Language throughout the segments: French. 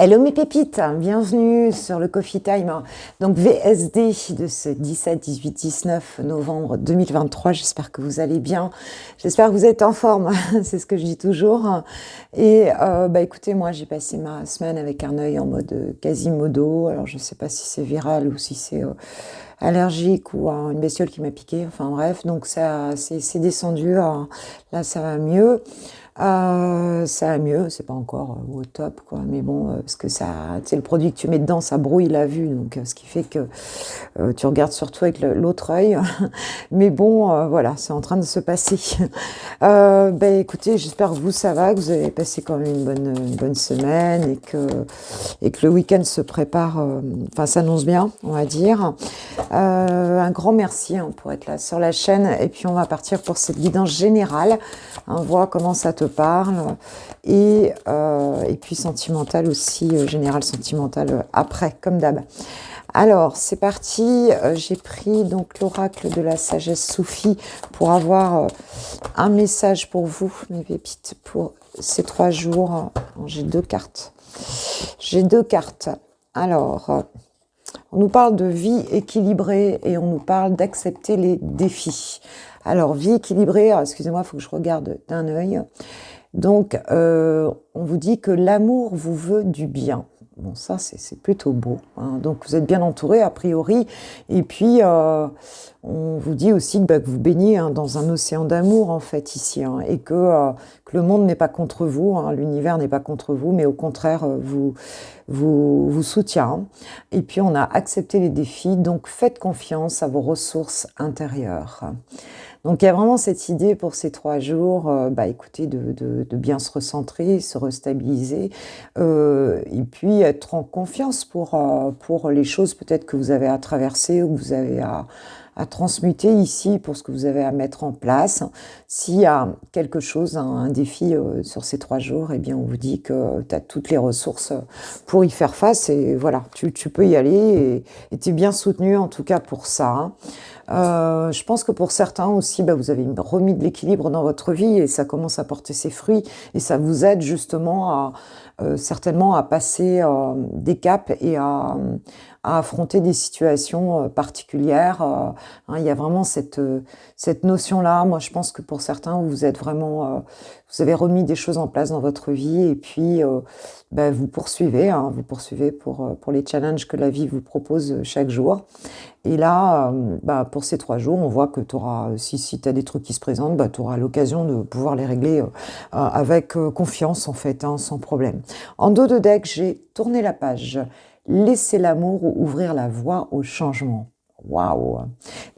Hello mes pépites, bienvenue sur le Coffee Time. Donc VSD de ce 17, 18, 19 novembre 2023. J'espère que vous allez bien. J'espère que vous êtes en forme. C'est ce que je dis toujours. Et écoutez, moi j'ai passé ma semaine avec un œil en mode quasimodo. Alors je ne sais pas si c'est viral ou si c'est allergique ou une bestiole qui m'a piqué. Enfin bref, donc ça c'est descendu. Là ça va mieux. Ça va mieux, c'est pas encore au top, quoi. Mais bon, parce que ça, tu sais, le produit que tu mets dedans, ça brouille la vue, donc ce qui fait que tu regardes surtout avec l'autre œil. Mais bon, voilà, c'est en train de se passer. Écoutez, j'espère que vous, ça va, que vous avez passé quand même une bonne semaine et que le week-end se prépare, enfin, s'annonce bien, on va dire. Un grand merci pour être là sur la chaîne. Et puis, on va partir pour cette guidance générale. Voir comment ça te parle. Et puis, sentimental aussi, général sentimental après, comme d'hab. Alors, c'est parti. J'ai pris donc l'oracle de la sagesse soufie pour avoir un message pour vous, mes pépites, pour ces 3 jours. J'ai 2 cartes. J'ai 2 cartes. Alors, on nous parle de vie équilibrée et on nous parle d'accepter les défis. Alors, vie équilibrée, excusez-moi, il faut que je regarde d'un œil. Donc, on vous dit que l'amour vous veut du bien. Bon, ça, c'est plutôt beau. Donc, vous êtes bien entouré, a priori. Et puis, on vous dit aussi que vous baignez dans un océan d'amour, en fait, ici. Et que le monde n'est pas contre vous, l'univers n'est pas contre vous, mais au contraire, vous soutient. Et puis, on a accepté les défis. Donc, faites confiance à vos ressources intérieures. Donc, il y a vraiment cette idée pour ces 3 jours, écoutez, de bien se recentrer, se restabiliser, et puis être en confiance pour les choses peut-être que vous avez à traverser ou que vous avez à transmuter ici pour ce que vous avez à mettre en place. S'il y a quelque chose, un défi sur ces 3 jours, eh bien, on vous dit que tu as toutes les ressources pour y faire face et voilà, tu peux y aller et tu es bien soutenu en tout cas pour ça. Je pense que pour certains aussi, vous avez remis de l'équilibre dans votre vie et ça commence à porter ses fruits et ça vous aide justement certainement à passer des caps et à affronter des situations particulières. Il y a vraiment cette notion-là. Moi, je pense que pour certains, vous êtes vraiment, vous avez remis des choses en place dans votre vie et puis vous poursuivez, vous poursuivez pour les challenges que la vie vous propose chaque jour. Et là, pour ces 3 jours, on voit que tu auras, si tu as des trucs qui se présentent, tu auras l'occasion de pouvoir les régler avec confiance, en fait, sans problème. En dos de deck, j'ai tourné la page. Laisser l'amour ou ouvrir la voie au changement. Waouh!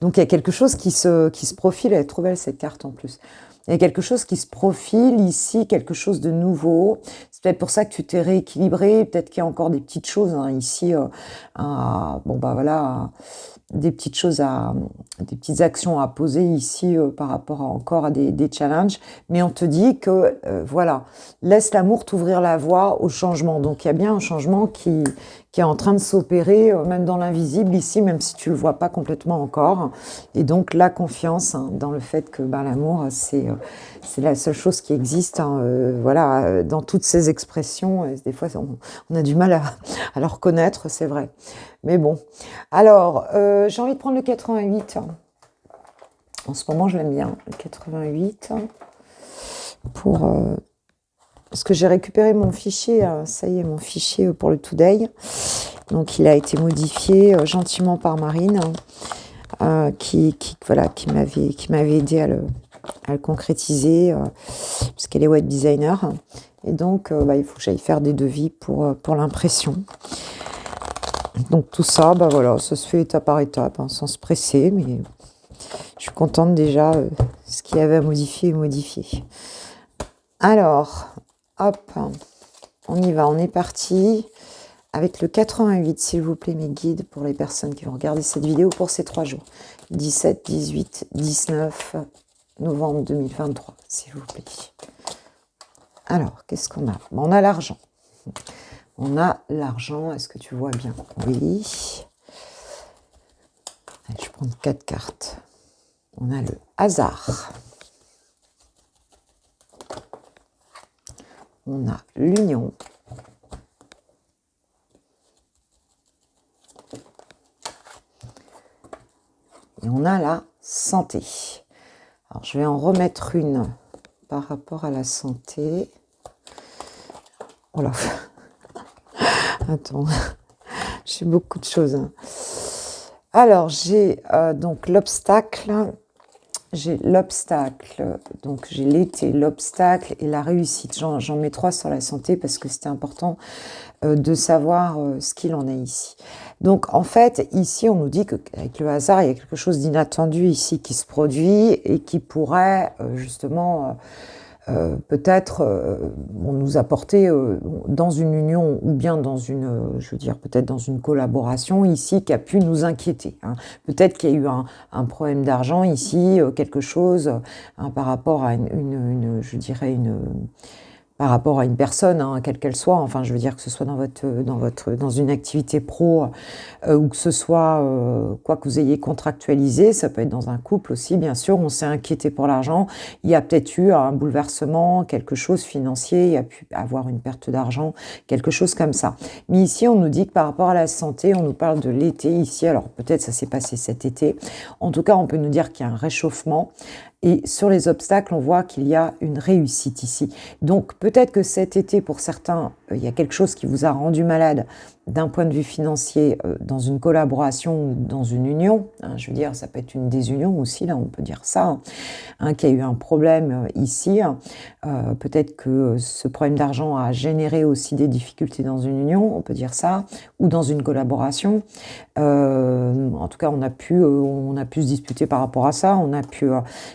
Donc, il y a quelque chose qui se profile. Elle est trop belle, cette carte, en plus. Il y a quelque chose qui se profile ici, quelque chose de nouveau. C'est peut-être pour ça que tu t'es rééquilibré. Peut-être qu'il y a encore des petites choses ici. Des petites choses des petites actions à poser ici par rapport encore à des challenges. Mais on te dit que, laisse l'amour t'ouvrir la voie au changement. Donc, il y a bien un changement qui est en train de s'opérer, même dans l'invisible ici, même si tu le vois pas complètement encore. Et donc, la confiance dans le fait que l'amour, c'est la seule chose qui existe, dans toutes ces expressions. Et des fois, on a du mal à le reconnaître, c'est vrai. Mais bon. Alors, j'ai envie de prendre le 88. En ce moment, je l'aime bien, le 88. Parce que j'ai récupéré mon fichier, ça y est, mon fichier pour le Today. Donc, il a été modifié gentiment par Marine, qui m'avait aidé à le concrétiser, puisqu'elle est web designer. Et donc, il faut que j'aille faire des devis pour l'impression. Donc tout ça, ça se fait étape par étape, sans se presser, mais je suis contente déjà, ce qu'il y avait à modifier est modifié. Alors, hop, on y va, on est parti avec le 88, s'il vous plaît, mes guides, pour les personnes qui vont regarder cette vidéo pour ces 3 jours. 17, 18, 19 novembre 2023, s'il vous plaît. Alors, qu'est-ce qu'on a? On a l'argent. On a l'argent, est-ce que tu vois bien? Oui. Allez, je vais prendre 4 cartes. On a le hasard. On a l'union. et on a la santé. Alors, je vais en remettre une par rapport à la santé. Oh là, attends, j'ai beaucoup de choses. Alors, j'ai donc l'obstacle. J'ai l'obstacle, donc j'ai l'été, l'obstacle et la réussite. J'en mets 3 sur la santé parce que c'était important de savoir ce qu'il en est ici. Donc en fait, ici, on nous dit qu'avec le hasard, il y a quelque chose d'inattendu ici qui se produit et qui pourrait justement peut-être nous apporter dans une union ou bien dans une, je veux dire, peut-être dans une collaboration ici qui a pu nous inquiéter. Hein. Peut-être qu'il y a eu un problème d'argent ici, quelque chose par rapport à je dirais, par rapport à une personne, hein, quelle qu'elle soit, enfin je veux dire que ce soit dans une activité pro ou que ce soit quoi que vous ayez contractualisé, ça peut être dans un couple aussi, bien sûr, on s'est inquiété pour l'argent, il y a peut-être eu un bouleversement, quelque chose financier, il y a pu avoir une perte d'argent, quelque chose comme ça. Mais ici, on nous dit que par rapport à la santé, on nous parle de l'été ici, alors peut-être ça s'est passé cet été, en tout cas on peut nous dire qu'il y a un réchauffement. Et sur les obstacles, on voit qu'il y a une réussite ici. Donc peut-être que cet été, pour certains, il y a quelque chose qui vous a rendu malade d'un point de vue financier dans une collaboration ou dans une union. Hein, je veux dire, ça peut être une désunion aussi, là on peut dire ça, hein, qu'il y a eu un problème ici. Peut-être que ce problème d'argent a généré aussi des difficultés dans une union, on peut dire ça, ou dans une collaboration. En tout cas, on a pu se disputer par rapport à ça,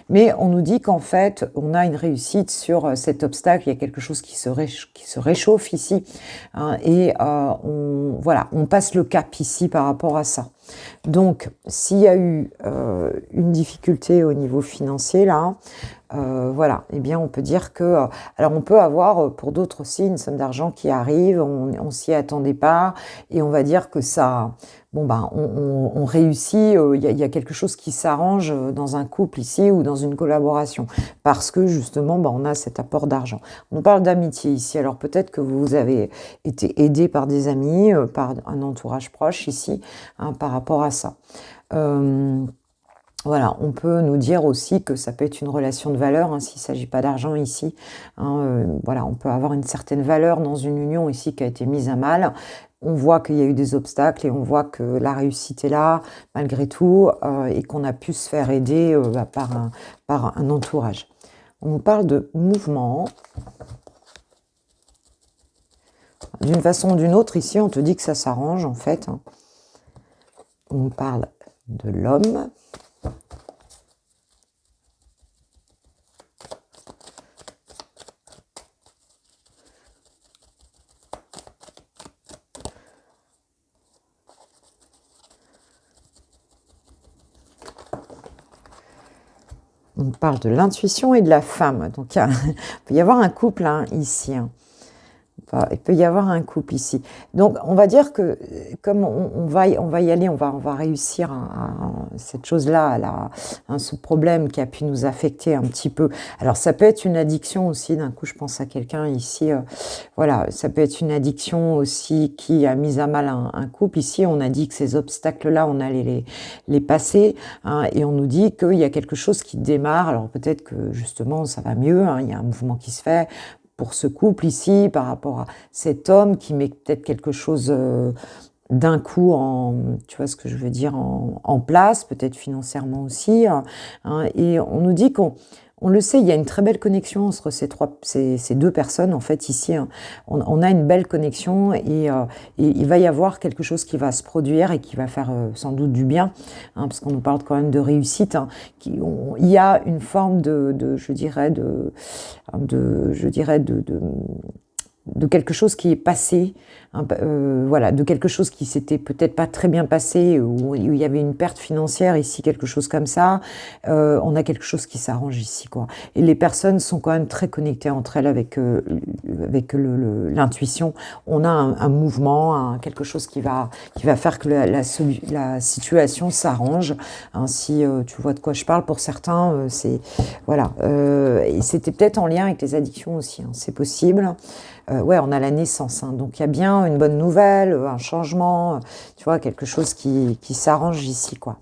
mais on nous dit qu'en fait, on a une réussite sur cet obstacle, il y a quelque chose qui se réchauffe ici, hein, et on passe le cap ici par rapport à ça. Donc, s'il y a eu une difficulté au niveau financier, là, voilà, eh bien on peut dire que, alors on peut avoir pour d'autres aussi une somme d'argent qui arrive, on s'y attendait pas, et on va dire que ça, bon ben on réussit, il y a quelque chose qui s'arrange dans un couple ici ou dans une collaboration, parce que justement on a cet apport d'argent. On parle d'amitié ici, alors peut-être que vous avez été aidé par des amis, par un entourage proche ici, hein, par rapport à ça. Voilà, on peut nous dire aussi que ça peut être une relation de valeur, hein, s'il ne s'agit pas d'argent ici. Hein, voilà, on peut avoir une certaine valeur dans une union ici qui a été mise à mal. On voit qu'il y a eu des obstacles et on voit que la réussite est là, malgré tout, et qu'on a pu se faire aider par un entourage. On nous parle de mouvement. D'une façon ou d'une autre, ici, on te dit que ça s'arrange, en fait. On nous parle de l'homme. On parle de l'intuition et de la femme. Donc, il peut y avoir un couple hein, ici. Hein. Il peut y avoir un couple ici. Donc, on va dire que comme on va y aller, on va réussir cette chose-là, ce problème qui a pu nous affecter un petit peu. Alors, ça peut être une addiction aussi. D'un coup, je pense à quelqu'un ici. Voilà, ça peut être une addiction aussi qui a mis à mal un couple. Ici, on a dit que ces obstacles-là, on allait les passer. Hein, et on nous dit qu'il y a quelque chose qui démarre. Alors, peut-être que justement, ça va mieux. Hein, il y a un mouvement qui se fait pour ce couple ici, par rapport à cet homme qui met peut-être quelque chose d'un coup tu vois ce que je veux dire, en place, peut-être financièrement aussi. Hein, et on nous dit on le sait, il y a une très belle connexion entre ces deux personnes. En fait, ici, hein, on a une belle connexion et il va y avoir quelque chose qui va se produire et qui va faire sans doute du bien, hein, parce qu'on nous parle quand même de réussite. Hein, il y a une forme je dirais, de quelque chose qui est passé, hein, voilà, de quelque chose qui s'était peut-être pas très bien passé, où il y avait une perte financière ici, quelque chose comme ça. On a quelque chose qui s'arrange ici, quoi. Et les personnes sont quand même très connectées entre elles avec l'intuition. On a un mouvement, quelque chose qui va faire que la situation s'arrange. Hein, si tu vois de quoi je parle, pour certains, c'est voilà. Et c'était peut-être en lien avec les addictions aussi. Hein, c'est possible. Ouais, on a la naissance, hein, donc il y a bien une bonne nouvelle, un changement, tu vois, quelque chose qui s'arrange ici, quoi.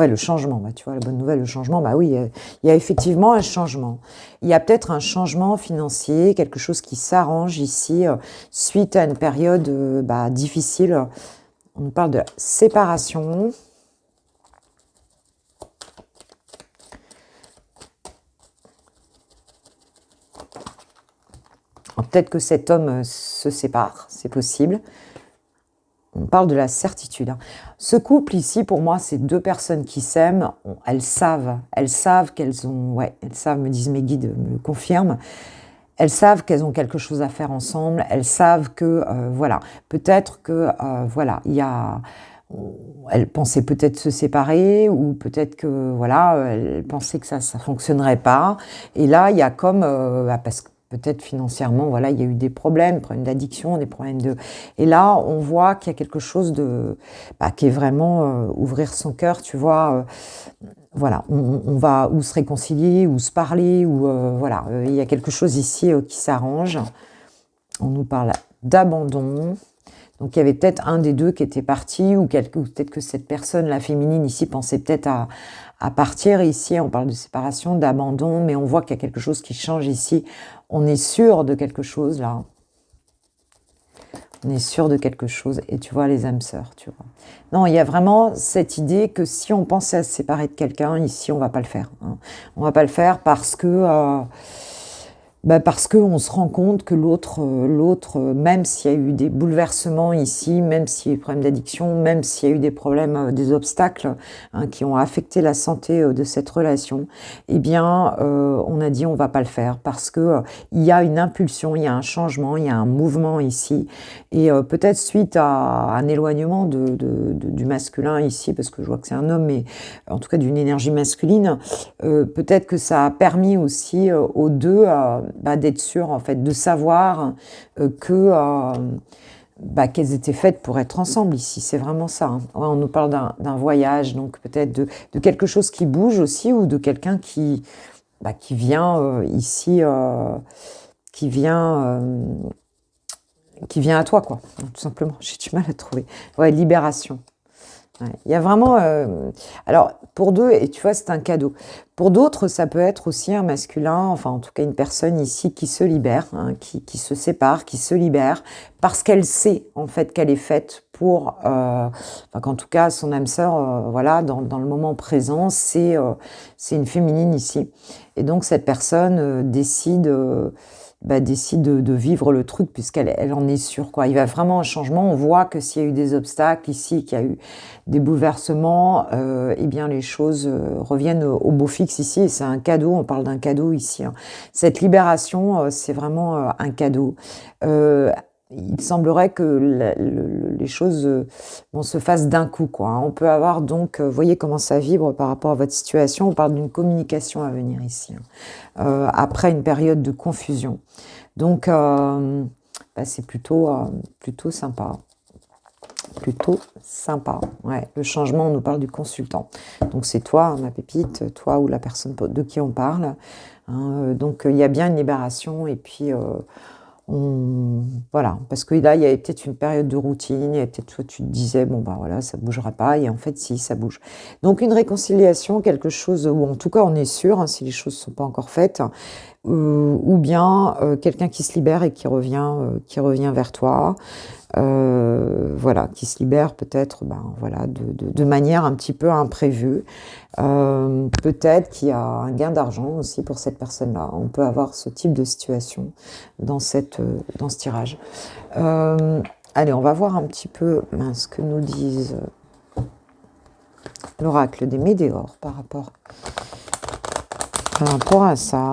Ouais, le changement, bah, tu vois, la bonne nouvelle, le changement, bah oui, il y a effectivement un changement. Il y a peut-être un changement financier, quelque chose qui s'arrange ici, suite à une période bah, difficile. On nous parle de séparation. Peut-être que cet homme se sépare, c'est possible. On parle de la certitude, hein. Ce couple ici, pour moi, c'est deux personnes qui s'aiment. Elles savent qu'elles ont, ouais, elles savent, me disent mes guides, me le confirment. Elles savent qu'elles ont quelque chose à faire ensemble. Elles savent que, voilà, peut-être que, voilà, il y a, elles pensaient peut-être se séparer ou peut-être que, voilà, elles pensaient que ça fonctionnerait pas. Et là, il y a comme, parce que peut-être financièrement, voilà, il y a eu des problèmes d'addiction, des problèmes de... Et là, on voit qu'il y a quelque chose de... Bah, qui est vraiment ouvrir son cœur, tu vois. Voilà, on va ou se réconcilier, ou se parler, ou voilà, il y a quelque chose ici qui s'arrange. On nous parle d'abandon. Donc il y avait peut-être un des deux qui était parti, ou peut-être que cette personne, la féminine ici, pensait peut-être à partir. Ici, on parle de séparation, d'abandon, mais on voit qu'il y a quelque chose qui change ici. On est sûr de quelque chose là. On est sûr de quelque chose. Et tu vois, les âmes sœurs, tu vois. Non, il y a vraiment cette idée que si on pensait à se séparer de quelqu'un, ici, on va pas le faire, hein. On va pas le faire parce que... parce qu'on se rend compte que l'autre, même s'il y a eu des bouleversements ici, même s'il y a eu des problèmes d'addiction, même s'il y a eu des problèmes, des obstacles hein, qui ont affecté la santé de cette relation, eh bien, on a dit on va pas le faire parce que il y a une impulsion, il y a un changement, il y a un mouvement ici, et peut-être suite à un éloignement du masculin ici, parce que je vois que c'est un homme, mais en tout cas d'une énergie masculine, peut-être que ça a permis aussi aux deux d'être sûrs, en fait, de savoir que qu'elles étaient faites pour être ensemble ici. C'est vraiment ça, hein. Ouais, on nous parle d'un voyage, donc peut-être de quelque chose qui bouge aussi, ou de quelqu'un qui vient ici, qui vient à toi, quoi, tout simplement. J'ai du mal à trouver. Ouais, libération. Ouais, il y a vraiment... alors, pour deux, et tu vois, c'est un cadeau. Pour d'autres, ça peut être aussi un masculin, enfin, en tout cas, une personne ici qui se libère, hein, qui se sépare, qui se libère, parce qu'elle sait, en fait, qu'elle est faite pour... enfin, qu'en tout cas, son âme sœur, voilà, dans le moment présent, c'est une féminine ici. Et donc, cette personne décide de vivre le truc puisqu'elle en est sûre, quoi. Il y a vraiment un changement. On voit que s'il y a eu des obstacles ici, qu'il y a eu des bouleversements, eh bien les choses reviennent au beau fixe ici. Et c'est un cadeau, on parle d'un cadeau ici, hein. Cette libération, c'est vraiment un cadeau. Il semblerait que les choses se fassent d'un coup, quoi, hein. On peut avoir donc, vous voyez comment ça vibre par rapport à votre situation. On parle d'une communication à venir ici, hein, après une période de confusion. Donc, c'est plutôt sympa. Plutôt sympa. Ouais, le changement, on nous parle du consultant. Donc, c'est toi, hein, ma pépite, toi ou la personne de qui on parle, hein. Donc, il y a bien une libération et puis... voilà, parce que là, il y avait peut-être une période de routine, et peut-être toi, tu te disais, bon, voilà, ça ne bougera pas, et en fait, si, ça bouge. Donc, une réconciliation, quelque chose, ou en tout cas, on est sûr, hein, si les choses ne sont pas encore faites, ou bien quelqu'un qui se libère et qui revient vers toi, voilà, qui se libère peut-être, voilà, de manière un petit peu imprévue. Peut-être qu'il y a un gain d'argent aussi pour cette personne-là. On peut avoir ce type de situation dans ce tirage. Allez, on va voir un petit peu ce que nous disent l'oracle des Médéors par rapport à ça.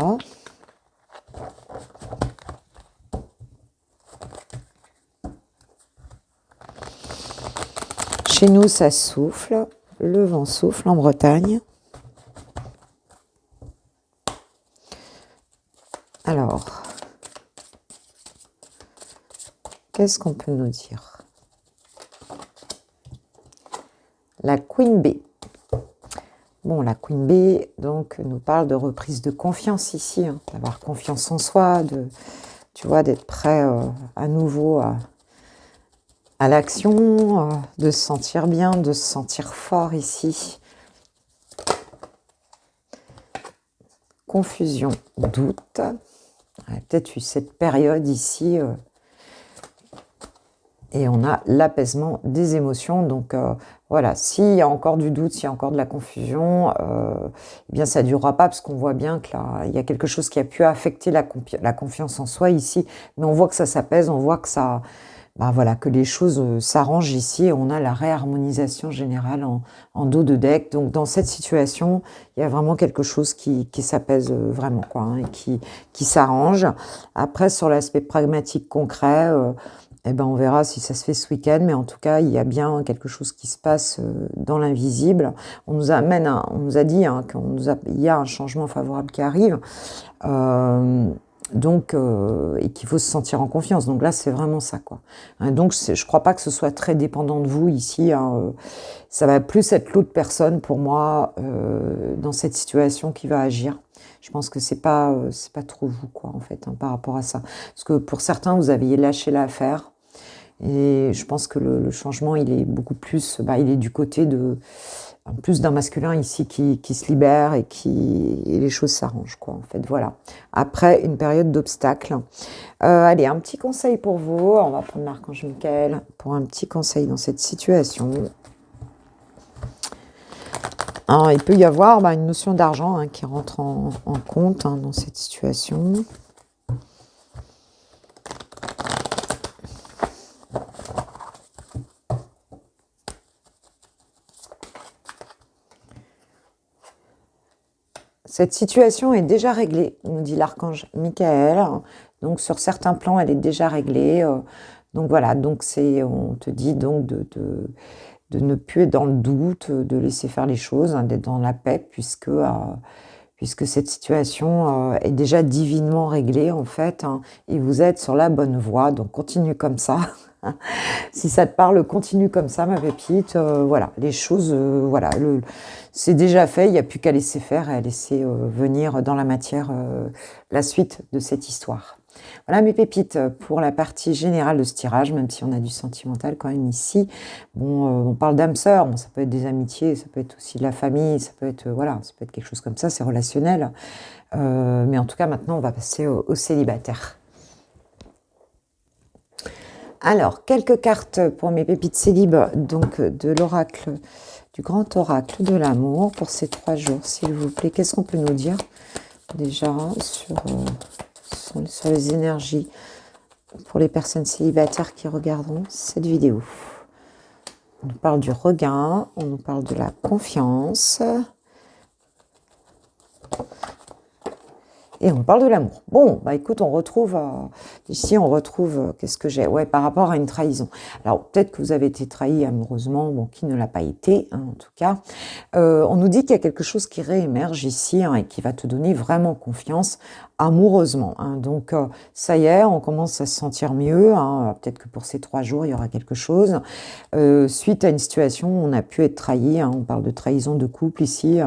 Chez nous, ça souffle. Le vent souffle en Bretagne. Alors, qu'est-ce qu'on peut nous dire? La Queen Bee. Bon, la Queen Bee, donc, nous parle de reprise de confiance ici, hein, d'avoir confiance en soi, tu vois, d'être prêt à nouveau à l'action, de se sentir bien, de se sentir fort ici. confusion, doute. Il y a peut-être eu cette période ici. Et on a l'apaisement des émotions. Donc voilà, s'il y a encore du doute, s'il y a encore de la confusion, eh bien ça ne durera pas parce qu'on voit bien que là, il y a quelque chose qui a pu affecter la confiance en soi ici. Mais on voit que ça s'apaise, on voit que ça, voilà, que les choses s'arrangent ici. On a la réharmonisation générale en dos de deck. Donc dans cette situation, il y a vraiment quelque chose qui s'apaise vraiment, quoi, hein, et qui s'arrange. Après, sur l'aspect pragmatique concret, eh ben, on verra si ça se fait ce week-end, mais en tout cas, il y a bien quelque chose qui se passe dans l'invisible. On nous a dit hein, qu'il y a un changement favorable qui arrive, et qu'il faut se sentir en confiance. Donc là, c'est vraiment ça, quoi. Hein, donc, je ne crois pas que ce soit très dépendant de vous ici. Hein, ça va plus être l'autre personne, pour moi, dans cette situation qui va agir. Je pense que c'est pas trop vous, quoi, en fait, hein, par rapport à ça. Parce que pour certains, vous aviez lâché l'affaire. Et je pense que le changement, il est beaucoup plus, il est du côté plus d'un masculin ici qui se libère et les choses s'arrangent, quoi, en fait, voilà. Après une période d'obstacles. Allez, un petit conseil pour vous. On va prendre l'archange Michael pour un petit conseil dans cette situation. Alors, il peut y avoir une notion d'argent qui rentre en compte dans cette situation. Cette situation est déjà réglée, nous dit l'archange Michael. Donc sur certains plans, elle est déjà réglée. Donc voilà, donc on te dit donc de ne plus être dans le doute, de laisser faire les choses, d'être dans la paix, puisque cette situation est déjà divinement réglée en fait, et vous êtes sur la bonne voie. Donc continue comme ça. Si ça te parle, continue comme ça, ma pépite. Voilà, les choses, voilà, c'est déjà fait. Il n'y a plus qu'à laisser faire et à laisser venir dans la matière la suite de cette histoire. Voilà, mes pépites, pour la partie générale de ce tirage, même si on a du sentimental quand même ici. Bon, on parle d'âme sœur, bon, ça peut être des amitiés, ça peut être aussi de la famille, ça peut être, voilà, ça peut être quelque chose comme ça, c'est relationnel. Mais en tout cas, maintenant, on va passer aux célibataires. Alors, quelques cartes pour mes pépites célib, donc de l'oracle, du grand oracle de l'amour pour ces 3 jours, s'il vous plaît. Qu'est-ce qu'on peut nous dire déjà sur les énergies pour les personnes célibataires qui regarderont cette vidéo? On nous parle du regain, on nous parle de la confiance. Et on parle de l'amour. Bon, écoute, on retrouve, qu'est-ce que j'ai? Ouais, par rapport à une trahison. Alors, peut-être que vous avez été trahi amoureusement, bon, qui ne l'a pas été, en tout cas. On nous dit qu'il y a quelque chose qui réémerge ici, et qui va te donner vraiment confiance amoureusement. Donc, ça y est, on commence à se sentir mieux. Peut-être que pour ces 3 jours, il y aura quelque chose. Suite à une situation où on a pu être trahi, on parle de trahison de couple ici.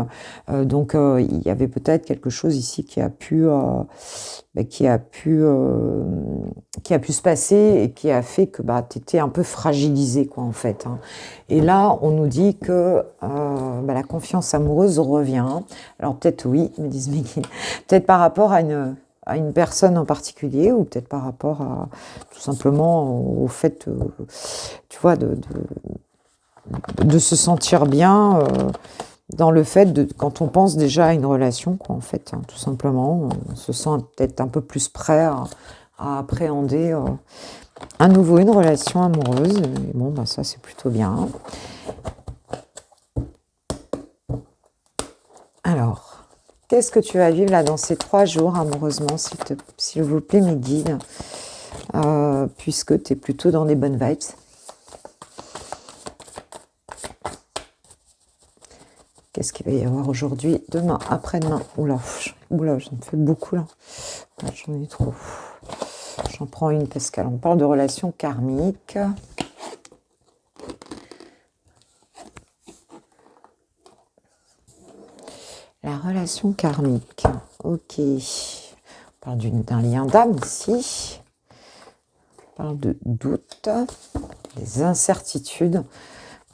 Donc, il y avait peut-être quelque chose ici qui a pu se passer et qui a fait que tu étais un peu fragilisé, quoi, en fait. Et là, on nous dit que la confiance amoureuse revient. Alors peut-être oui, me disent mes guides, peut-être par rapport à une personne en particulier, ou peut-être par rapport à tout simplement au fait, tu vois, de se sentir bien. Dans le fait quand on pense déjà à une relation, quoi, en fait, tout simplement, on se sent peut-être un peu plus prêt à appréhender à nouveau une relation amoureuse. Et bon, ça, c'est plutôt bien. Alors, qu'est-ce que tu vas vivre là dans ces 3 jours amoureusement, s'il vous plaît, mes guides, puisque tu es plutôt dans des bonnes vibes? Qu'est-ce qu'il va y avoir aujourd'hui, demain, après-demain? Oula, j'en fais beaucoup là. J'en ai trop. J'en prends une parce qu'on parle de relations karmiques. La relation karmique. Ok. On parle d'un lien d'âme ici. On parle de doute, des incertitudes.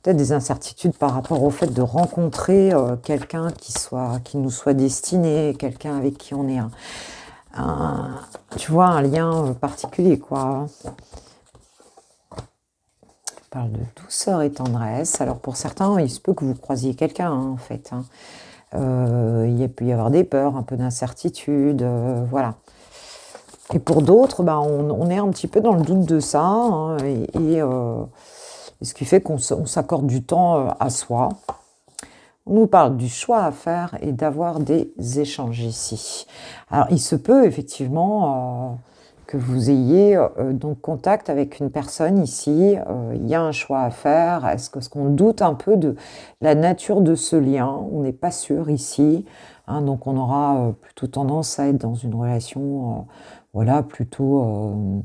peut-être des incertitudes par rapport au fait de rencontrer quelqu'un qui nous soit destiné, quelqu'un avec qui on est tu vois, un lien particulier, quoi. On parle de douceur et tendresse. Alors pour certains, il se peut que vous croisiez quelqu'un, hein, en fait. Hein. Il peut y avoir des peurs, un peu d'incertitude, voilà. Et pour d'autres, bah, on est un petit peu dans le doute de ça, hein, ce qui fait qu'on s'accorde du temps à soi. On nous parle du choix à faire et d'avoir des échanges ici. Alors, il se peut effectivement que vous ayez donc contact avec une personne ici. Il y a un choix à faire. Est-ce qu'on doute un peu de la nature de ce lien? On n'est pas sûr ici. Hein, donc, on aura plutôt tendance à être dans une relation, voilà, plutôt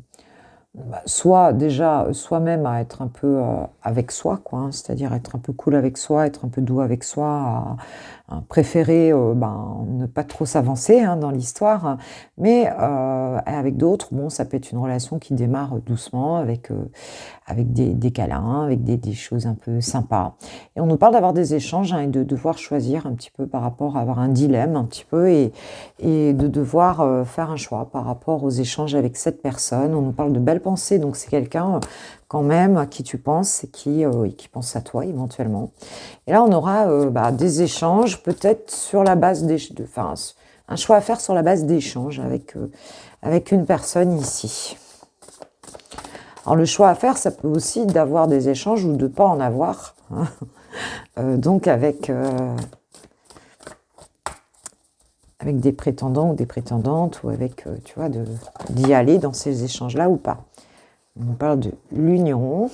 soit déjà soi-même à être un peu avec soi, quoi, hein, c'est-à-dire être un peu cool avec soi, être un peu doux avec soi, à préférer ne pas trop s'avancer, hein, dans l'histoire, mais avec d'autres, bon, ça peut être une relation qui démarre doucement avec des câlins, avec des choses un peu sympas. Et on nous parle d'avoir des échanges, hein, et de devoir choisir un petit peu par rapport à avoir un dilemme un petit peu et de devoir faire un choix par rapport aux échanges avec cette personne. On nous parle de belles pensées, donc c'est quelqu'un quand même à qui tu penses et qui pense à toi éventuellement. Et là, on aura des échanges, peut-être sur la base un choix à faire sur la base d'échanges avec une personne ici. Alors le choix à faire, ça peut aussi d'avoir des échanges ou de ne pas en avoir, hein. Donc avec des prétendants ou des prétendantes, ou avec, tu vois, d'y aller dans ces échanges-là ou pas. On parle de l'union.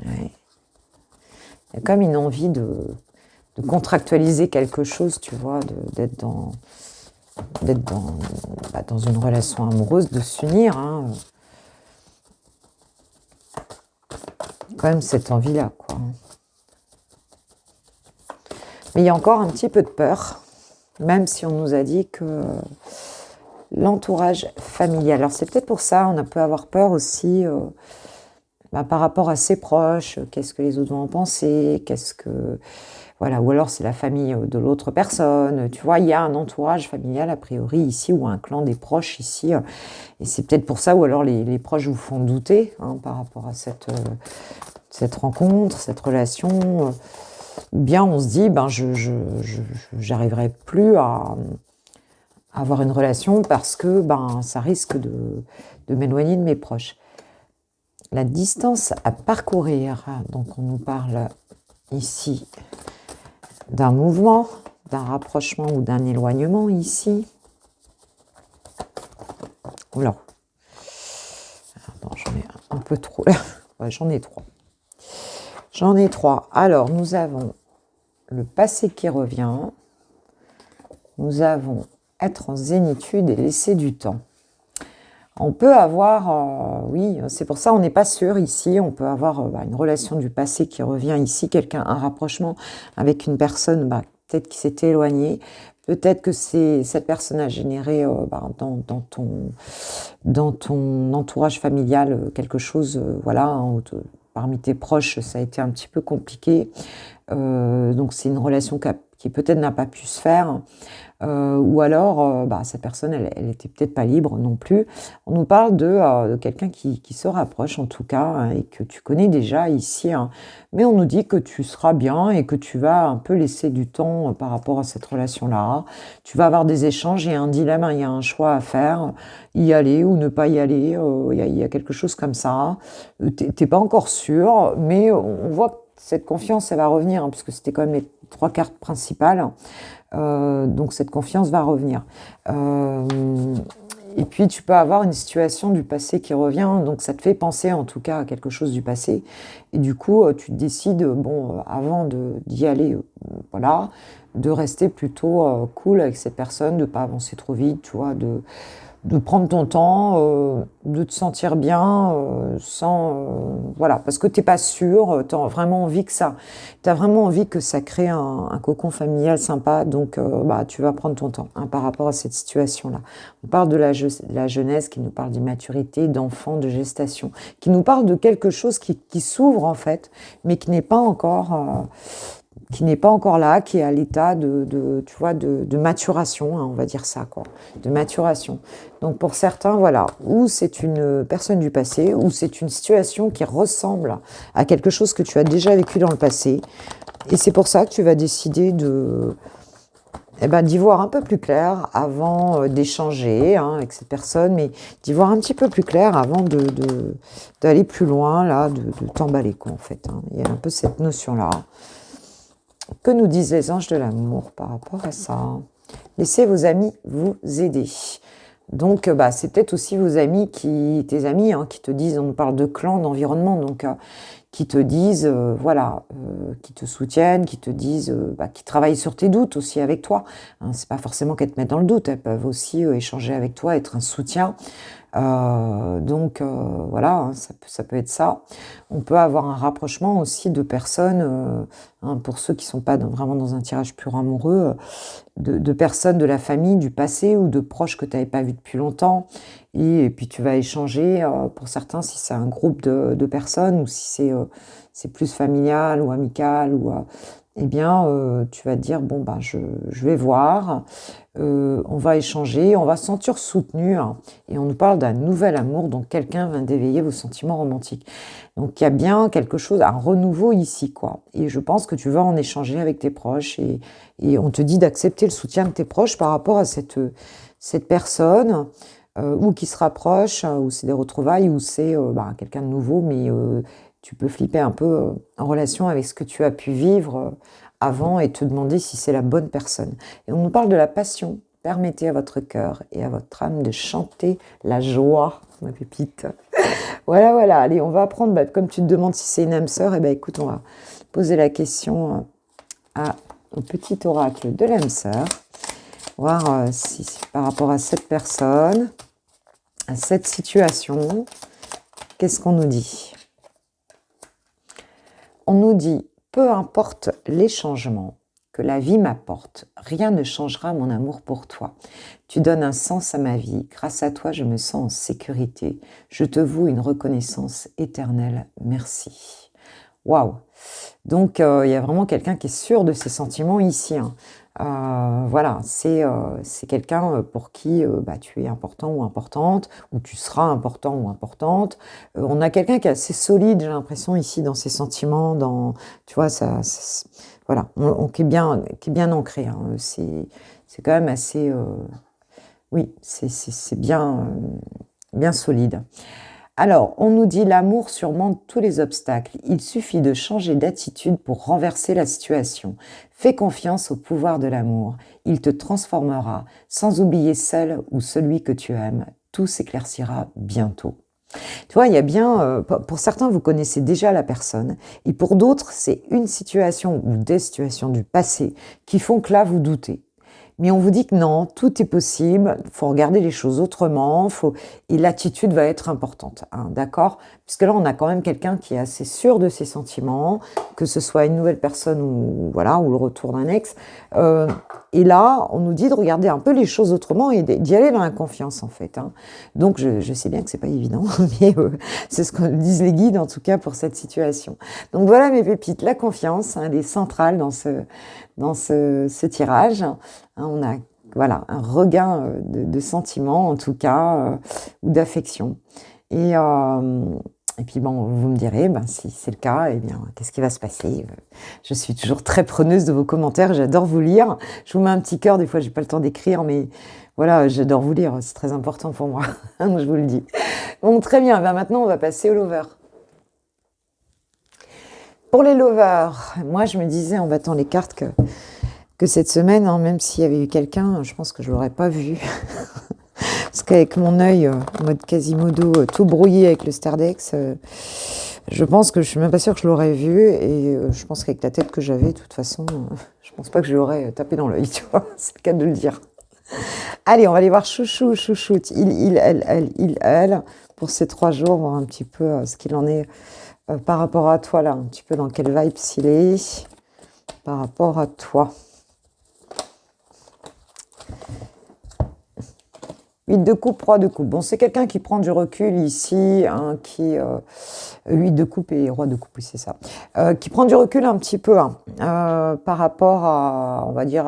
Ouais. Il y a comme une envie de contractualiser quelque chose, tu vois, d'être dans une relation amoureuse, de s'unir, hein. Quand même cette envie-là, quoi. Mais il y a encore un petit peu de peur, même si on nous a dit que l'entourage familial. Alors c'est peut-être pour ça, on peut avoir peur aussi par rapport à ses proches, qu'est-ce que les autres vont en penser, voilà, ou alors c'est la famille de l'autre personne, tu vois, il y a un entourage familial a priori ici, ou un clan des proches ici, et c'est peut-être pour ça, ou alors les proches vous font douter, hein, par rapport à cette rencontre, cette relation, ou bien on se dit, j'arriverai plus à avoir une relation parce que ça risque de m'éloigner de mes proches. La distance à parcourir, donc on nous parle ici d'un mouvement, d'un rapprochement ou d'un éloignement ici. Oula. Attends, j'en ai un peu trop là. Ouais, j'en ai trois. Alors, nous avons le passé qui revient. Nous avons être en zénitude et laisser du temps. On peut avoir, oui, c'est pour ça on n'est pas sûr ici, on peut avoir une relation du passé qui revient ici, un rapprochement avec une personne peut-être qui s'était éloignée, peut-être que cette personne a généré dans ton entourage familial quelque chose, voilà, hein, parmi tes proches ça a été un petit peu compliqué, donc c'est une relation qui peut-être n'a pas pu se faire. Ou alors, cette personne, elle était peut-être pas libre non plus. On nous parle de quelqu'un qui se rapproche, en tout cas, hein, et que tu connais déjà ici. Hein. Mais on nous dit que tu seras bien et que tu vas un peu laisser du temps par rapport à cette relation-là. Tu vas avoir des échanges, il y a un dilemme, hein, il y a un choix à faire, y aller ou ne pas y aller. Il y a quelque chose comme ça. T'es pas encore sûr, mais on voit que cette confiance, elle va revenir, hein, puisque c'était quand même les 3 cartes principales. Donc cette confiance va revenir. Et puis tu peux avoir une situation du passé qui revient, donc ça te fait penser en tout cas à quelque chose du passé. Et du coup, tu te décides, avant d'y aller, voilà, de rester plutôt cool avec cette personne, de ne pas avancer trop vite, tu vois, de prendre ton temps, de te sentir bien, sans, voilà, parce que t'es pas sûr, tu as vraiment envie que ça, t'as vraiment envie que ça crée un cocon familial sympa, donc bah, tu vas prendre ton temps hein, par rapport à cette situation-là. On parle de la jeunesse qui nous parle d'immaturité, d'enfant, de gestation, qui nous parle de quelque chose qui s'ouvre en fait, mais qui n'est pas encore là, qui est à l'état tu vois, de maturation, hein, on va dire ça, quoi, de maturation. Donc pour certains, voilà, ou c'est une personne du passé, ou c'est une situation qui ressemble à quelque chose que tu as déjà vécu dans le passé, et c'est pour ça que tu vas décider eh ben, d'y voir un peu plus clair avant d'échanger hein, avec cette personne, mais d'y voir un petit peu plus clair avant d'aller plus loin, là, de t'emballer, quoi, en fait. Hein. Il y a un peu cette notion-là. Que nous disent les anges de l'amour par rapport à ça? Laissez vos amis vous aider. Donc, bah, c'est peut-être aussi vos amis, tes amis, hein, qui te disent, on nous parle de clan, d'environnement, donc qui te disent, voilà, qui te soutiennent, qui te disent, bah, qui travaillent sur tes doutes aussi avec toi. Hein, c'est pas forcément qu'elles te mettent dans le doute, elles peuvent aussi échanger avec toi, être un soutien. Donc voilà, hein, ça peut être ça. On peut avoir un rapprochement aussi de personnes, hein, pour ceux qui ne sont pas vraiment dans un tirage pur amoureux, de personnes de la famille, du passé ou de proches que tu n'avais pas vus depuis longtemps. Et puis tu vas échanger, pour certains, si c'est un groupe de personnes ou si c'est plus familial ou amical ou eh bien, tu vas te dire, bon, ben, je vais voir, on va échanger, on va se sentir soutenu, hein, et on nous parle d'un nouvel amour, donc quelqu'un vient d'éveiller vos sentiments romantiques. Donc, il y a bien quelque chose, un renouveau ici, quoi. Et je pense que tu vas en échanger avec tes proches, et on te dit d'accepter le soutien de tes proches par rapport à cette personne, ou qui se rapproche, ou c'est des retrouvailles, ou c'est bah, quelqu'un de nouveau, mais tu peux flipper un peu en relation avec ce que tu as pu vivre avant et te demander si c'est la bonne personne. Et on nous parle de la passion. Permettez à votre cœur et à votre âme de chanter la joie, ma pépite. Voilà, voilà. Allez, on va apprendre, bah, comme tu te demandes si c'est une âme sœur, et ben écoute, on va poser la question au petit oracle de l'âme sœur, voir si par rapport à cette personne, à cette situation, qu'est-ce qu'on nous dit ? On nous dit, peu importe les changements que la vie m'apporte, rien ne changera mon amour pour toi. Tu donnes un sens à ma vie. Grâce à toi, je me sens en sécurité. Je te voue une reconnaissance éternelle. Merci. Waouh! Donc, il y a vraiment quelqu'un qui est sûr de ses sentiments ici. Hein. Voilà, c'est quelqu'un pour qui bah, tu es important ou importante, ou tu seras important ou importante. On a quelqu'un qui est assez solide, j'ai l'impression, ici, dans ses sentiments, tu vois, voilà, qui est bien ancré. Hein. C'est quand même assez... oui, c'est bien, bien solide. Alors, on nous dit l'amour surmonte tous les obstacles. Il suffit de changer d'attitude pour renverser la situation. Fais confiance au pouvoir de l'amour. Il te transformera, sans oublier celle ou celui que tu aimes. Tout s'éclaircira bientôt. Tu vois, il y a bien, pour certains, vous connaissez déjà la personne, et pour d'autres, c'est une situation ou des situations du passé qui font que là, vous doutez. Mais on vous dit que non, tout est possible, il faut regarder les choses autrement, et l'attitude va être importante, hein, d'accord? Puisque là, on a quand même quelqu'un qui est assez sûr de ses sentiments, que ce soit une nouvelle personne ou, voilà, ou le retour d'un ex. Et là, on nous dit de regarder un peu les choses autrement et d'y aller dans la confiance, en fait. Hein. Donc, je sais bien que c'est pas évident, mais c'est ce que disent les guides, en tout cas, pour cette situation. Donc voilà, mes pépites, la confiance, hein, elle est centrale dans ce tirage. Hein, on a voilà, un regain de sentiments, en tout cas, ou d'affection. Et puis, bon, vous me direz, ben, si c'est le cas, eh bien, qu'est-ce qui va se passer? Je suis toujours très preneuse de vos commentaires, j'adore vous lire. Je vous mets un petit cœur, des fois, j'ai pas le temps d'écrire, mais voilà, j'adore vous lire, c'est très important pour moi, je vous le dis. Bon, très bien, ben, maintenant, on va passer au lover. Pour les lovers, moi, je me disais, en battant les cartes, que cette semaine, hein, même s'il y avait eu quelqu'un, je pense que je ne l'aurais pas vu. Parce qu'avec mon œil en mode Quasimodo, tout brouillé avec le Stardex, je pense que je suis même pas sûre que je l'aurais vu. Et je pense qu'avec la tête que j'avais, de toute façon, je pense pas que je l'aurais tapé dans l'œil, tu vois. C'est le cas de le dire. Allez, on va aller voir chouchou, chouchoute. Elle, pour ces 3 jours, voir un petit peu ce qu'il en est par rapport à toi, là. Un petit peu dans quelle vibe s'il est par rapport à toi. 8 de coupe, roi de coupe. Bon, c'est quelqu'un qui prend du recul ici, hein, 8 de coupe et roi de coupe, oui, c'est ça. Qui prend du recul un petit peu hein, par rapport à, on va dire,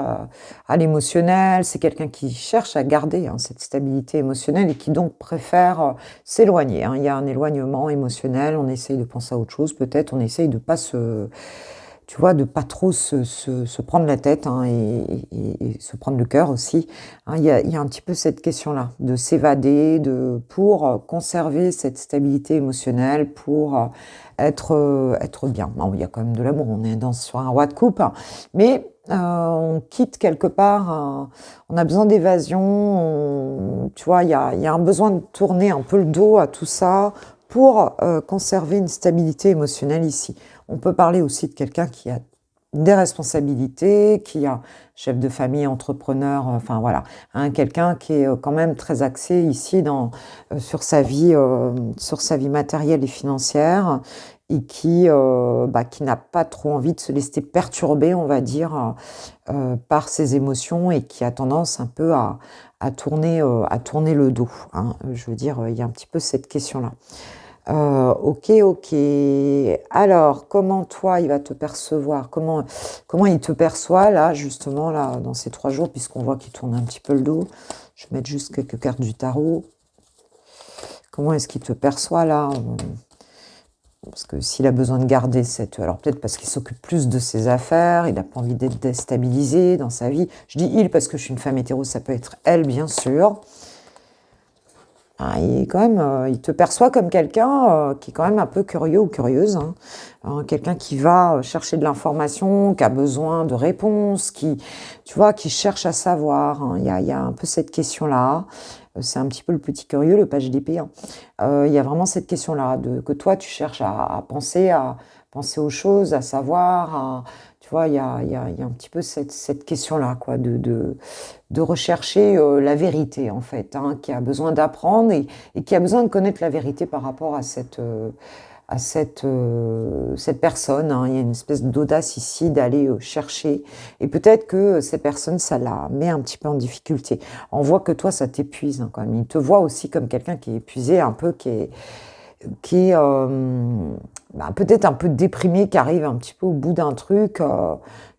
à l'émotionnel. C'est quelqu'un qui cherche à garder hein, cette stabilité émotionnelle et qui donc préfère s'éloigner. Hein. Il y a un éloignement émotionnel, on essaye de penser à autre chose, peut-être on essaye de pas se... Tu vois, de pas trop se prendre la tête hein, et se prendre le cœur aussi. Hein, il y a un petit peu cette question-là, de s'évader, pour conserver cette stabilité émotionnelle, pour être bien. Bon, il y a quand même de l'amour, on est sur un roi de coupe, hein, mais on quitte quelque part, on a besoin d'évasion, tu vois, il y a un besoin de tourner un peu le dos à tout ça pour conserver une stabilité émotionnelle ici. On peut parler aussi de quelqu'un qui a des responsabilités, qui a chef de famille, entrepreneur, enfin voilà, hein, quelqu'un qui est quand même très axé ici sur sa vie matérielle et financière et qui n'a pas trop envie de se laisser perturber, on va dire, par ses émotions et qui a tendance un peu à tourner le dos. Hein. Je veux dire, il y a un petit peu cette question-là. Ok, ok. Alors, comment toi, il va te percevoir? Comment il te perçoit, là, justement, là, dans ces 3 jours, puisqu'on voit qu'il tourne un petit peu le dos. Je vais mettre juste quelques cartes du tarot. Comment est-ce qu'il te perçoit, là? Parce que s'il a besoin de garder cette... Alors, peut-être parce qu'il s'occupe plus de ses affaires, il n'a pas envie d'être déstabilisé dans sa vie. Je dis il parce que je suis une femme hétéro, ça peut être elle, bien sûr. Ah, il te perçoit comme quelqu'un qui est quand même un peu curieux ou curieuse, hein. Quelqu'un qui va chercher de l'information, qui a besoin de réponses, tu vois, qui cherche à savoir. Hein. Il y a un peu cette question-là. C'est un petit peu le petit curieux, le page d'épée. Hein. Il y a vraiment cette question-là, que toi, tu cherches à penser aux choses, à savoir. Tu vois, il y a un petit peu cette question-là, quoi, de rechercher la vérité, en fait, hein, qui a besoin d'apprendre et qui a besoin de connaître la vérité par rapport à cette personne. Hein. Il y a une espèce d'audace ici d'aller chercher. Et peut-être que cette personne, ça la met un petit peu en difficulté. On voit que toi, ça t'épuise hein, quand même. Il te voit aussi comme quelqu'un qui est épuisé, un peu, qui est peut-être un peu déprimé, qui arrive un petit peu au bout d'un truc,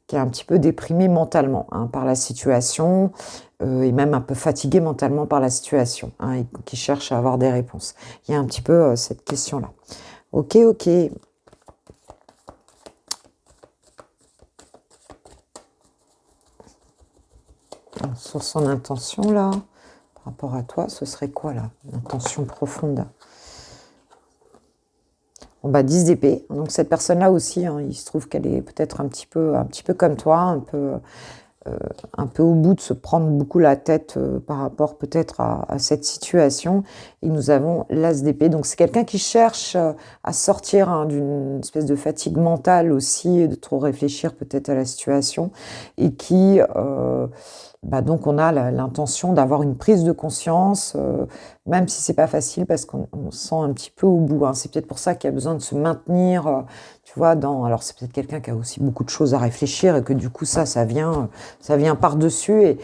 qui est un petit peu déprimé mentalement hein, par la situation, et même un peu fatigué mentalement par la situation, hein, et qui cherche à avoir des réponses. Il y a un petit peu cette question-là. Ok, ok. Sur son intention, là, par rapport à toi, ce serait quoi, là? L'intention profonde. Bon, 10 d'épée. Donc, cette personne-là aussi, hein, il se trouve qu'elle est peut-être un petit peu comme toi, un peu au bout de se prendre beaucoup la tête par rapport peut-être à cette situation. Et nous avons l'as d'épée. Donc, c'est quelqu'un qui cherche à sortir hein, d'une espèce de fatigue mentale aussi, de trop réfléchir peut-être à la situation, et qui... donc on a l'intention d'avoir une prise de conscience, même si c'est pas facile parce qu'on se sent un petit peu au bout. Hein. C'est peut-être pour ça qu'il y a besoin de se maintenir, tu vois. Alors c'est peut-être quelqu'un qui a aussi beaucoup de choses à réfléchir et que du coup ça vient par-dessus. Et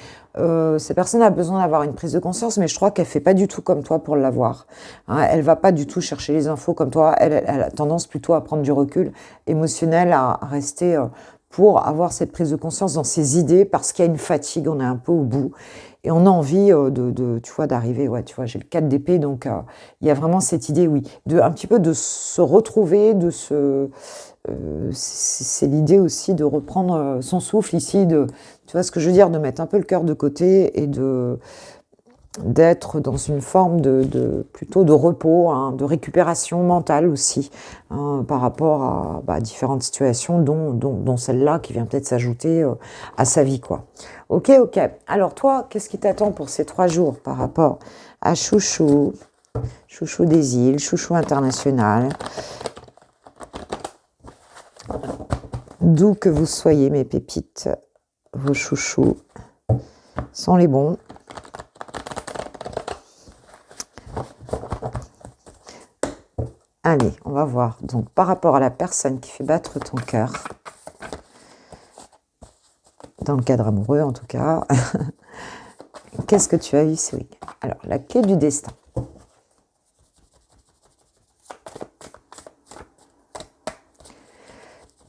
cette personne a besoin d'avoir une prise de conscience, mais je crois qu'elle fait pas du tout comme toi pour l'avoir. Hein. Elle va pas du tout chercher les infos comme toi. Elle a tendance plutôt à prendre du recul émotionnel, à rester pour avoir cette prise de conscience dans ses idées, parce qu'il y a une fatigue, on est un peu au bout, et on a envie tu vois, d'arriver, ouais, tu vois, j'ai le 4 d'épée, donc il y a vraiment cette idée, oui, un petit peu de se retrouver, c'est l'idée aussi de reprendre son souffle ici, tu vois ce que je veux dire, de mettre un peu le cœur de côté et d'être dans une forme plutôt de repos, hein, de récupération mentale aussi, hein, par rapport à différentes situations, dont celle-là qui vient peut-être s'ajouter à sa vie, quoi. Ok, ok. Alors toi, qu'est-ce qui t'attend pour ces 3 jours par rapport à Chouchou, Chouchou des îles, Chouchou international? D'où que vous soyez, mes pépites, vos chouchous sont les bons. Allez, on va voir. Donc, par rapport à la personne qui fait battre ton cœur, dans le cadre amoureux en tout cas, qu'est-ce que tu as eu ce week-end? Alors, la clé du destin.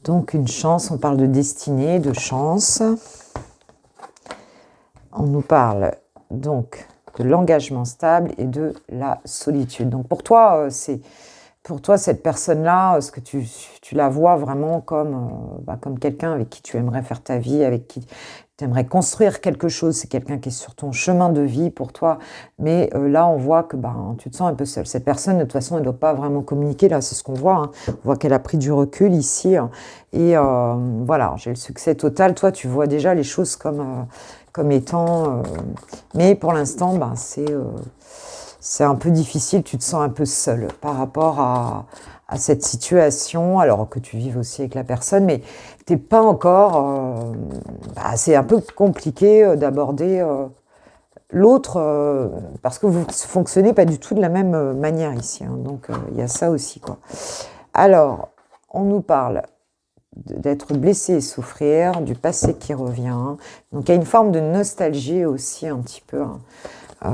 Donc, une chance, on parle de destinée, de chance. On nous parle donc de l'engagement stable et de la solitude. Donc, pour toi, cette personne-là, ce que tu la vois vraiment comme quelqu'un avec qui tu aimerais faire ta vie, avec qui tu aimerais construire quelque chose. C'est quelqu'un qui est sur ton chemin de vie pour toi. Mais là, on voit que tu te sens un peu seule. Cette personne, de toute façon, elle ne doit pas vraiment communiquer. Là, c'est ce qu'on voit. Hein. On voit qu'elle a pris du recul ici. Hein. Et voilà, j'ai le succès total. Toi, tu vois déjà les choses comme étant... mais pour l'instant, c'est un peu difficile, tu te sens un peu seul par rapport à cette situation, alors que tu vives aussi avec la personne, mais tu n'es pas encore... c'est un peu compliqué d'aborder l'autre, parce que vous ne fonctionnez pas du tout de la même manière ici. Hein, donc, il y a ça aussi, quoi. Alors, on nous parle d'être blessé et souffrir, du passé qui revient. Donc, il y a une forme de nostalgie aussi, un petit peu... Hein,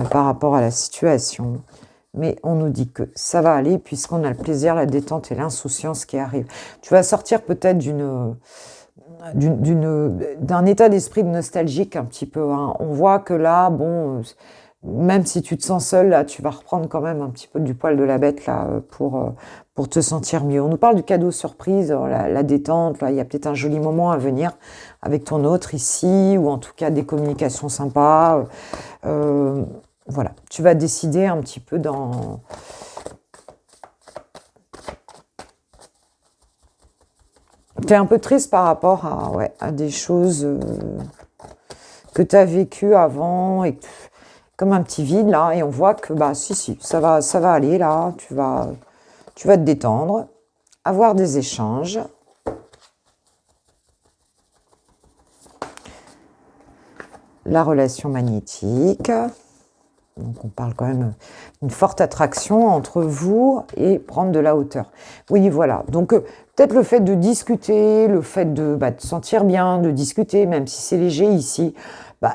par rapport à la situation. Mais on nous dit que ça va aller puisqu'on a le plaisir, la détente et l'insouciance qui arrivent. Tu vas sortir peut-être d'un état d'esprit nostalgique un petit peu. Hein. On voit que là, même si tu te sens seul, là, tu vas reprendre quand même un petit peu du poil de la bête là, pour te sentir mieux. On nous parle du cadeau surprise, la détente. Là, il y a peut-être un joli moment à venir avec ton autre ici, ou en tout cas des communications sympas. Voilà, tu vas décider un petit peu dans... Tu es un peu triste par rapport à des choses que tu as vécues avant, et comme un petit vide là, et on voit que si, ça va aller là, tu vas te détendre, avoir des échanges. La relation magnétique. Donc on parle quand même d'une forte attraction entre vous et prendre de la hauteur. Oui, voilà. Donc peut-être le fait de discuter, le fait de te sentir bien, de discuter, même si c'est léger ici,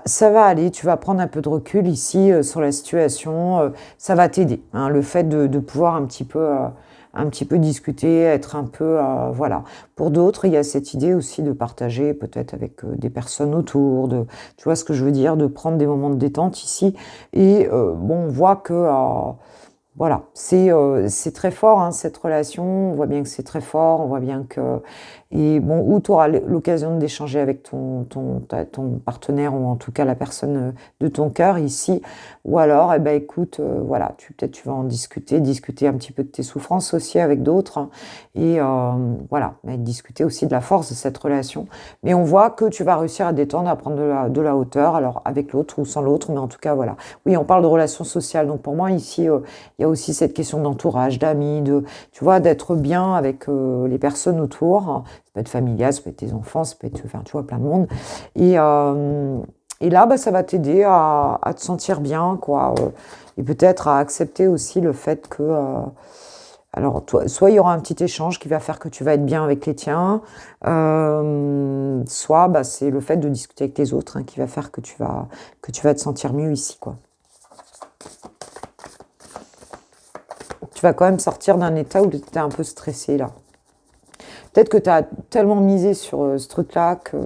ça va aller. Tu vas prendre un peu de recul ici sur la situation. Ça va t'aider. Hein, le fait de pouvoir un petit peu discuter, être un peu... voilà. Pour d'autres, il y a cette idée aussi de partager peut-être avec des personnes autour, tu vois ce que je veux dire, de prendre des moments de détente ici. Et on voit que... voilà, c'est très fort, hein, cette relation. On voit bien que c'est très fort. On voit bien que... Et où tu auras l'occasion d'échanger avec ton partenaire, ou en tout cas la personne de ton cœur ici. Ou alors, écoute, voilà, peut-être tu vas en discuter un petit peu de tes souffrances aussi avec d'autres. Hein, et voilà, discuter aussi de la force de cette relation. Mais on voit que tu vas réussir à détendre, à prendre de la hauteur, alors avec l'autre ou sans l'autre. Mais en tout cas, voilà. Oui, on parle de relations sociales. Donc pour moi, ici, il y a aussi cette question d'entourage, d'amis, tu vois, d'être bien avec les personnes autour. Ça peut être familial, ça peut être tes enfants, ça peut être, enfin, tu vois, plein de monde. Et là, ça va t'aider à te sentir bien, quoi. Et peut-être à accepter aussi le fait que... alors, toi, soit il y aura un petit échange qui va faire que tu vas être bien avec les tiens, soit c'est le fait de discuter avec les autres, hein, qui va faire que tu vas te sentir mieux ici, quoi. Tu vas quand même sortir d'un état où tu étais un peu stressé, là. Peut-être que tu as tellement misé sur ce truc-là que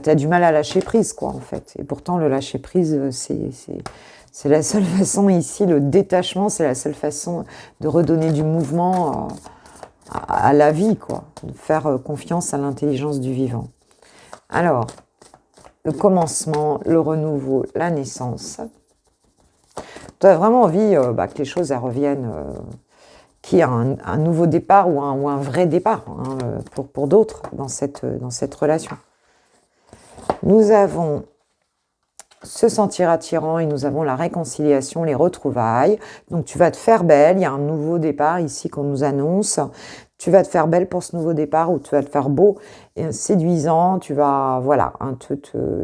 tu as du mal à lâcher prise, quoi, en fait. Et pourtant, le lâcher prise, c'est la seule façon ici, le détachement, c'est la seule façon de redonner du mouvement à la vie, quoi. De faire confiance à l'intelligence du vivant. Alors, le commencement, le renouveau, la naissance. Tu as vraiment envie que les choses elles reviennent... qu'il y a un nouveau départ ou un vrai départ, hein, pour d'autres dans cette relation. Nous avons se sentir attirant et nous avons la réconciliation, les retrouvailles. Donc tu vas te faire belle, il y a un nouveau départ ici qu'on nous annonce. Tu vas te faire belle pour ce nouveau départ, ou tu vas te faire beau et séduisant. Tu vas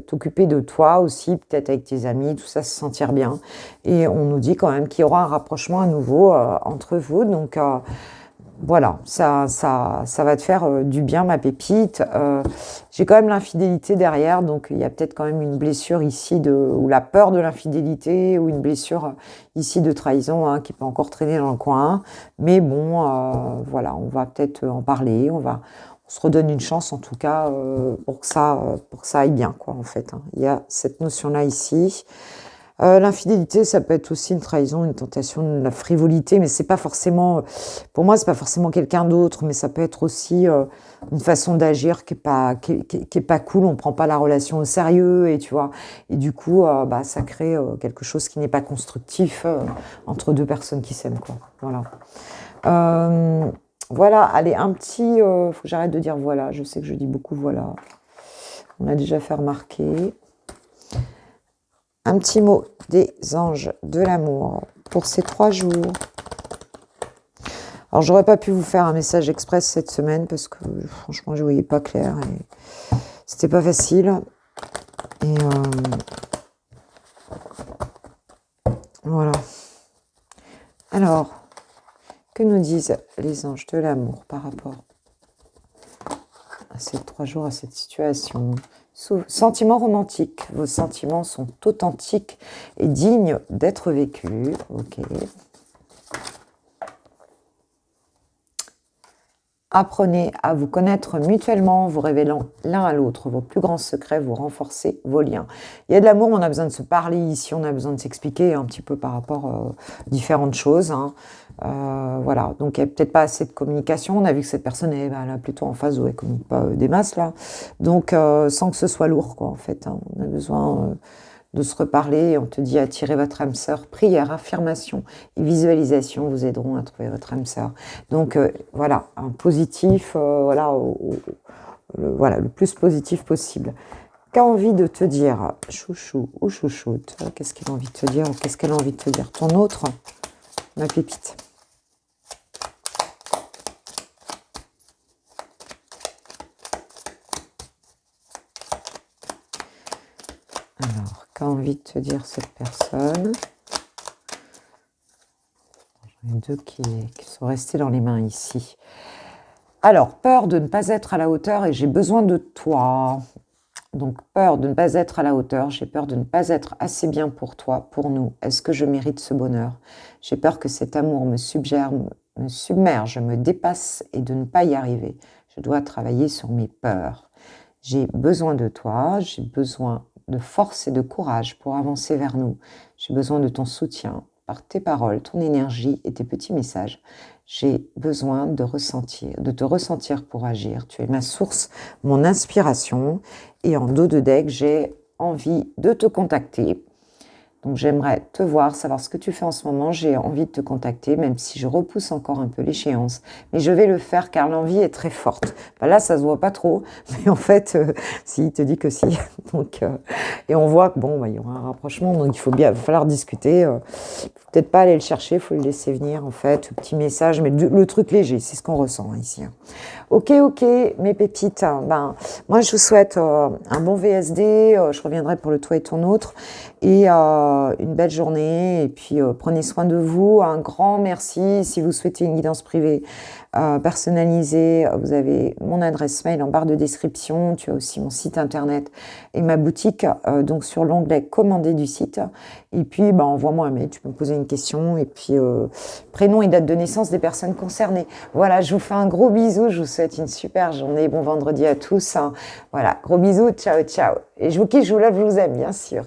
t'occuper de toi aussi, peut-être avec tes amis, tout ça, se sentir bien. Et on nous dit quand même qu'il y aura un rapprochement à nouveau entre vous. Donc Voilà, ça va te faire du bien, ma pépite. J'ai quand même l'infidélité derrière, donc il y a peut-être quand même une blessure ici, ou la peur de l'infidélité, ou une blessure ici de trahison hein, qui peut encore traîner dans le coin. Mais bon, voilà, on va peut-être en parler, on se redonne une chance en tout cas pour que ça aille bien, quoi, en fait. Hein. Il y a cette notion-là ici. L'infidélité, ça peut être aussi une trahison, une tentation, de la frivolité, mais c'est pas forcément, pour moi, c'est pas forcément quelqu'un d'autre, mais ça peut être aussi une façon d'agir qui est pas cool. On prend pas la relation au sérieux et tu vois, et du coup, bah, ça crée quelque chose qui n'est pas constructif entre deux personnes qui s'aiment, quoi. Voilà. Euh, voilà. Allez, faut que j'arrête de dire voilà. Je sais que je dis beaucoup voilà. On a déjà fait remarquer. Un petit mot des anges de l'amour pour ces 3 jours. Alors, j'aurais pas pu vous faire un message express cette semaine parce que franchement, je voyais pas clair et c'était pas facile. Et voilà. Alors, que nous disent les anges de l'amour par rapport à ces 3 jours, à cette situation? Sentiments romantiques. Vos sentiments sont authentiques et dignes d'être vécus. Ok. Apprenez à vous connaître mutuellement, vous révélant l'un à l'autre vos plus grands secrets, vous renforcez vos liens. Il y a de l'amour, on a besoin de se parler ici, on a besoin de s'expliquer un petit peu par rapport à différentes choses. Hein. Voilà, donc il n'y a peut-être pas assez de communication. On a vu que cette personne est là, plutôt en phase où elle ne communique pas des masses là. Donc sans que ce soit lourd, quoi, en fait. Hein. On a besoin de se reparler. On te dit attirez votre âme sœur. Prière, affirmation et visualisation vous aideront à trouver votre âme sœur. Donc voilà, un positif, voilà, le plus positif possible. Qu'a envie de te dire chouchou ou chouchoute? Qu'est-ce qu'il a envie de te dire ou qu'est-ce qu'elle a envie de te dire? Ton autre, ma pépite. Alors, qu'a envie de te dire cette personne? J'en ai 2 qui sont restés dans les mains ici. Alors, peur de ne pas être à la hauteur et j'ai besoin de toi. Donc, peur de ne pas être à la hauteur, j'ai peur de ne pas être assez bien pour toi, pour nous. Est-ce que je mérite ce bonheur? J'ai peur que cet amour me submerge, me dépasse et de ne pas y arriver. Je dois travailler sur mes peurs. J'ai besoin de toi, j'ai besoin de force et de courage pour avancer vers nous. J'ai besoin de ton soutien par tes paroles, ton énergie et tes petits messages. J'ai besoin de te ressentir pour agir. Tu es ma source, mon inspiration. Et en dos de deck, j'ai envie de te contacter. Donc j'aimerais te voir, savoir ce que tu fais en ce moment. J'ai envie de te contacter, même si je repousse encore un peu l'échéance. Mais je vais le faire car l'envie est très forte. Ben là, ça se voit pas trop. Mais en fait, si, il te dit que si. Donc, et on voit que bon, bah, il y aura un rapprochement. Donc il va falloir discuter. Peut-être pas aller le chercher, il faut le laisser venir en fait. Petit message, mais le truc léger, c'est ce qu'on ressent ici. Ok, mes pépites. Ben, moi, je vous souhaite un bon VSD. Je reviendrai pour le toi et ton autre. Et une belle journée. Et puis, prenez soin de vous. Un grand merci. Si vous souhaitez une guidance privée personnalisée, vous avez mon adresse mail en barre de description. Tu as aussi mon site internet et ma boutique. Donc, sur l'onglet commander du site. Et puis, ben, envoie-moi un mail. Tu peux me poser une question. Et puis, prénom et date de naissance des personnes concernées. Voilà, je vous fais un gros bisou. Je vous souhaite une super journée. Bon vendredi à tous. Voilà, gros bisous. Ciao, ciao. Et je vous kiffe, je vous love, je vous aime, bien sûr.